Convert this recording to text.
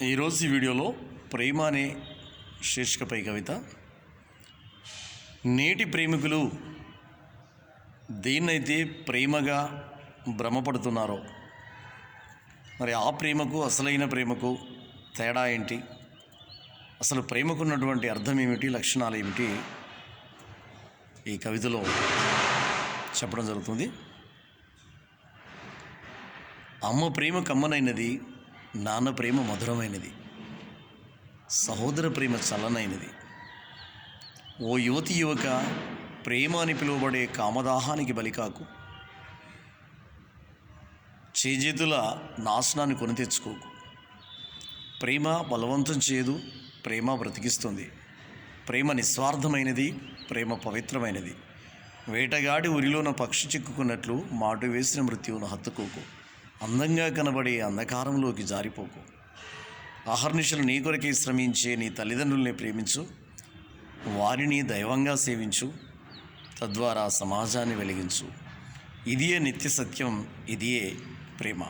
ఈరోజు ఈ వీడియోలో ప్రేమ అనే శీర్షికపై కవిత. నేటి ప్రేమికులు దేన్నైతే ప్రేమగా భ్రమపడుతున్నారో, మరి ఆ ప్రేమకు అసలైన ప్రేమకు తేడా ఏంటి, అసలు ప్రేమకున్నటువంటి అర్థం ఏమిటి, లక్షణాలు ఏమిటి, ఈ కవితలో చెప్పడం జరుగుతుంది. అమ్మ ప్రేమ కమ్మనైనది, నాన్న ప్రేమ మధురమైనది, సహోదర ప్రేమ చల్లనైనది. ఓ యువతి యువక, ప్రేమ అని పిలువబడే కామదాహానికి బలికాకు. చేజేతుల నాశనాన్ని కొని తెచ్చుకోకు. ప్రేమ బలవంతం చేయదు, ప్రేమ బ్రతికిస్తుంది. ప్రేమ నిస్వార్థమైనది, ప్రేమ పవిత్రమైనది. వేటగాడి ఉరిలోన పక్షి చిక్కుకున్నట్లు మాటు వేసిన మృత్యువును హత్తుకోకు. అందంగా కనబడే అంధకారంలోకి జారిపోకు. అహర్నిశలు నీ కొరకే శ్రమించే నీ తల్లిదండ్రుల్ని ప్రేమించు, వారిని దైవంగా సేవించు, తద్వారా సమాజాన్ని వెలిగించు. ఇదియే నిత్య సత్యం, ఇదియే ప్రేమ.